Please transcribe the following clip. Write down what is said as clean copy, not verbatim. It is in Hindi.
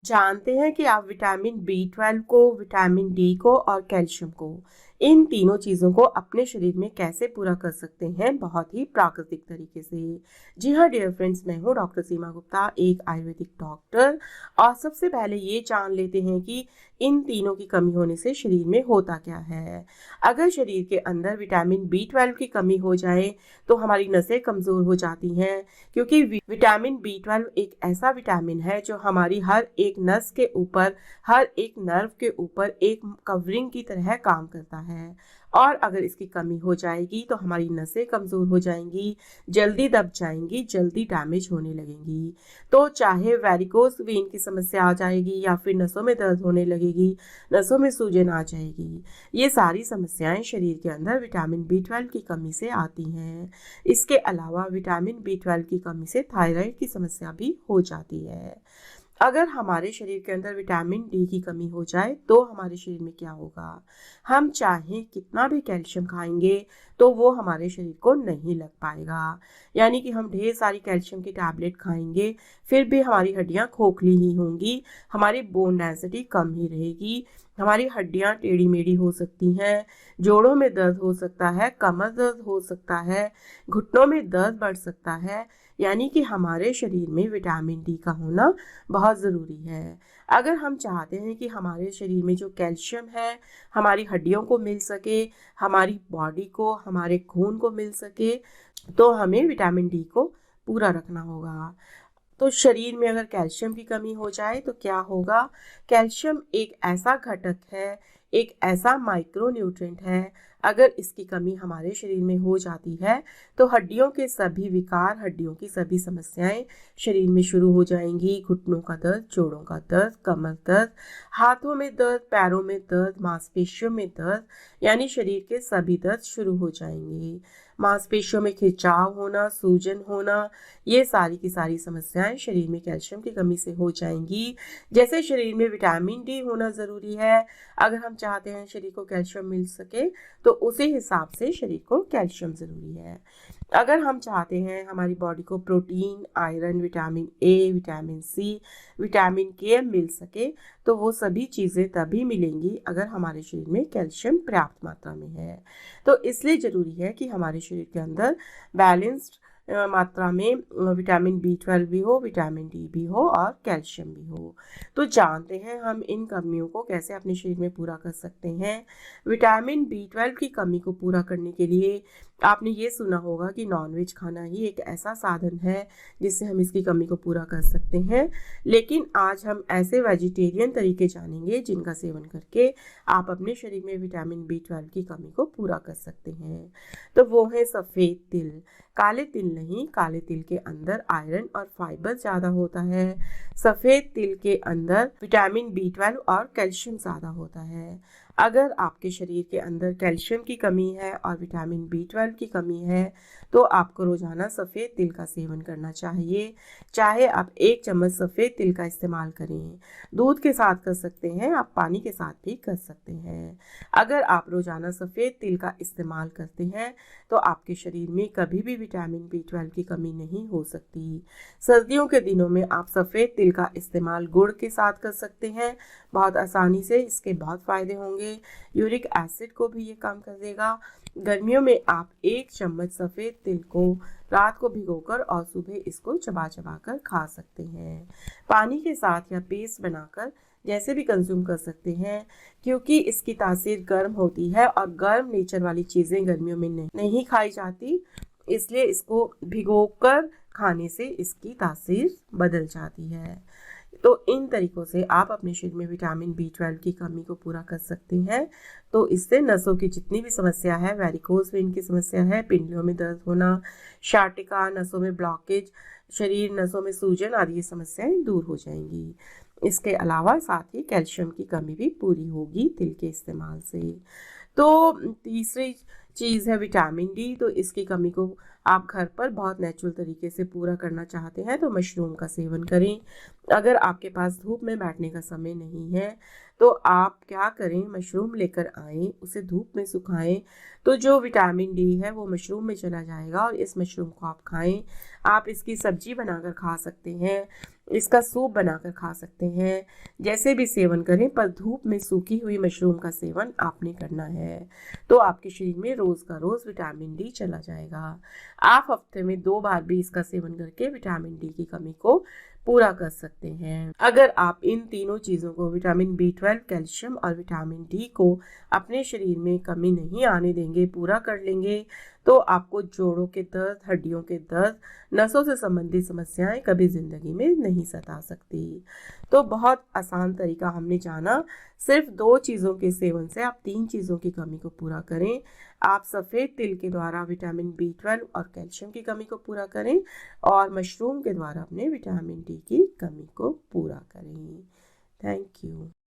जानते हैं कि आप विटामिन बी 12 को, विटामिन डी को और कैल्शियम को, इन तीनों चीज़ों को अपने शरीर में कैसे पूरा कर सकते हैं बहुत ही प्राकृतिक तरीके से। जी हाँ डियर फ्रेंड्स, मैं हूँ डॉक्टर सीमा गुप्ता, एक आयुर्वेदिक डॉक्टर। और सबसे पहले ये जान लेते हैं कि इन तीनों की कमी होने से शरीर में होता क्या है। अगर शरीर के अंदर विटामिन बी 12 की कमी हो जाए तो हमारी नसें कमज़ोर हो जाती हैं, क्योंकि विटामिन बी 12 एक ऐसा विटामिन है जो हमारी हर एक नस के ऊपर, हर एक नर्व के ऊपर एक कवरिंग की तरह काम करता है। और अगर इसकी कमी हो जाएगी तो हमारी नसें कमज़ोर हो जाएंगी, जल्दी दब जाएंगी, जल्दी डैमेज होने लगेंगी। तो चाहे वेरिकोस वेन की समस्या आ जाएगी या फिर नसों में दर्द होने लगेगी, नसों में सूजन आ जाएगी, ये सारी समस्याएं शरीर के अंदर विटामिन बी 12 की कमी से आती हैं। इसके अलावा विटामिन बी 12 की कमी से थायराइड की समस्या भी हो जाती है। अगर हमारे शरीर के अंदर विटामिन डी की कमी हो जाए तो हमारे शरीर में क्या होगा। हम चाहे कितना भी कैल्शियम खाएंगे तो वो हमारे शरीर को नहीं लग पाएगा। यानी कि हम ढेर सारी कैल्शियम की टैबलेट खाएंगे, फिर भी हमारी हड्डियां खोखली ही होंगी, हमारी बोन डेंसिटी कम ही रहेगी, हमारी हड्डियां टेढ़ी मेढ़ी हो सकती हैं, जोड़ों में दर्द हो सकता है, कमर दर्द हो सकता है, घुटनों में दर्द बढ़ सकता है। यानी कि हमारे शरीर में विटामिन डी का होना बहुत ज़रूरी है। अगर हम चाहते हैं कि हमारे शरीर में जो कैल्शियम है हमारी हड्डियों को मिल सके, हमारी बॉडी को, हमारे खून को मिल सके, तो हमें विटामिन डी को पूरा रखना होगा। तो शरीर में अगर कैल्शियम की कमी हो जाए तो क्या होगा। कैल्शियम एक ऐसा घटक है, एक ऐसा माइक्रो न्यूट्रिएंट है, अगर इसकी कमी हमारे शरीर में हो जाती है तो हड्डियों के सभी विकार, हड्डियों की सभी समस्याएं शरीर में शुरू हो जाएंगी। घुटनों का दर्द, जोड़ों का दर्द, कमर दर्द, हाथों में दर्द, पैरों में दर्द, मांसपेशियों में दर्द, यानी शरीर के सभी दर्द शुरू हो जाएंगे। मांसपेशियों में खिंचाव होना, सूजन होना, ये सारी की सारी समस्याएं शरीर में कैल्शियम की कमी से हो जाएंगी। जैसे शरीर में विटामिन डी होना ज़रूरी है, अगर हम चाहते हैं शरीर को कैल्शियम मिल सके तो उसी हिसाब से शरीर को कैल्शियम ज़रूरी है। अगर हम चाहते हैं हमारी बॉडी को protein, iron, vitamin A, vitamin C, vitamin K मिल सके तो वो सभी चीज़ें तभी मिलेंगी अगर हमारे शरीर में कैल्शियम पर्याप्त मात्रा में है। तो इसलिए ज़रूरी है कि हमारे शरीर के अंदर बैलेंस्ड मात्रा में विटामिन बी 12 भी हो, विटामिन डी भी हो और कैल्शियम भी हो। तो जानते हैं हम इन कमियों को कैसे अपने शरीर में पूरा कर सकते हैं। विटामिन बी 12 की कमी को पूरा करने के लिए आपने ये सुना होगा कि नॉनवेज खाना ही एक ऐसा साधन है जिससे हम इसकी कमी को पूरा कर सकते हैं। लेकिन आज हम ऐसे वेजिटेरियन तरीके जानेंगे जिनका सेवन करके आप अपने शरीर में विटामिन बी 12 की कमी को पूरा कर सकते हैं। तो वो है सफ़ेद तिल। काले तिल नहीं, काले तिल के अंदर आयरन और फाइबर ज़्यादा होता है। सफ़ेद तिल के अंदर विटामिन बी 12 और कैल्शियम ज़्यादा होता है। अगर आपके शरीर के अंदर कैल्शियम की कमी है और विटामिन बी 12 की कमी है तो आपको रोज़ाना सफ़ेद तिल का सेवन करना चाहिए। चाहे आप 1 चम्मच सफ़ेद तिल का इस्तेमाल करें, दूध के साथ कर सकते हैं, आप पानी के साथ भी कर सकते हैं। अगर आप रोज़ाना सफ़ेद तिल का इस्तेमाल करते हैं तो आपके शरीर में कभी भी विटामिन बी 12 की कमी नहीं हो सकती। सर्दियों के दिनों में आप सफ़ेद तिल का इस्तेमाल गुड़ के साथ कर सकते हैं, बहुत आसानी से, इसके बहुत फ़ायदे होंगे। यूरिक एसिड को भी ये कम कर देगा। गर्मियों में आप 1 चम्मच सफ़ेद तिल को रात को भिगोकर और सुबह इसको चबा चबा कर खा सकते हैं। पानी के साथ या पेस्ट बनाकर जैसे भी कंज्यूम कर सकते हैं, क्योंकि इसकी तासीर गर्म होती है और गर्म नेचर वाली चीज़ें गर्मियों में नहीं खाई जाती, इसलिए इसको भिगोकर खाने से इसकी तासीर बदल जाती है। तो इन तरीक़ों से आप अपने शरीर में विटामिन बी 12 की कमी को पूरा कर सकते हैं। तो इससे नसों की जितनी भी समस्या है, वेरिकोस वेन की समस्या है, पिंडलियों में दर्द होना, शाटिका, नसों में ब्लॉकेज, शरीर नसों में सूजन आदि ये समस्याएं दूर हो जाएंगी। इसके अलावा साथ ही कैल्शियम की कमी भी पूरी होगी तिल के इस्तेमाल से। तो तीसरी चीज़ है विटामिन डी। तो इसकी कमी को आप घर पर बहुत नेचुरल तरीके से पूरा करना चाहते हैं तो मशरूम का सेवन करें। अगर आपके पास धूप में बैठने का समय नहीं है तो आप क्या करें, मशरूम लेकर आएँ, उसे धूप में सुखाएं, तो जो विटामिन डी है वो मशरूम में चला जाएगा और इस मशरूम को आप खाएं। आप इसकी सब्जी बनाकर खा सकते हैं, इसका सूप बनाकर खा सकते हैं। जैसे भी सेवन करें, पर धूप में सूखी हुई मशरूम का सेवन आपने करना है, तो आपके शरीर में रोज़ का रोज़ विटामिन डी चला जाएगा। आप हफ्ते में 2 बार भी इसका सेवन करके विटामिन डी की कमी को पूरा कर सकते हैं। अगर आप इन तीनों चीज़ों को, विटामिन B12, कैल्शियम और विटामिन डी को अपने शरीर में कमी नहीं आने देंगे, पूरा कर लेंगे, तो आपको जोड़ों के दर्द, हड्डियों के दर्द, नसों से संबंधित समस्याएं कभी ज़िंदगी में नहीं सता सकती। तो बहुत आसान तरीका हमने जाना। सिर्फ 2 चीज़ों के सेवन से आप 3 चीज़ों की कमी को पूरा करें। आप सफ़ेद तिल के द्वारा विटामिन B12 और कैल्शियम की कमी को पूरा करें, और मशरूम के द्वारा अपने विटामिन डी की कमी को पूरा करें। Thank you.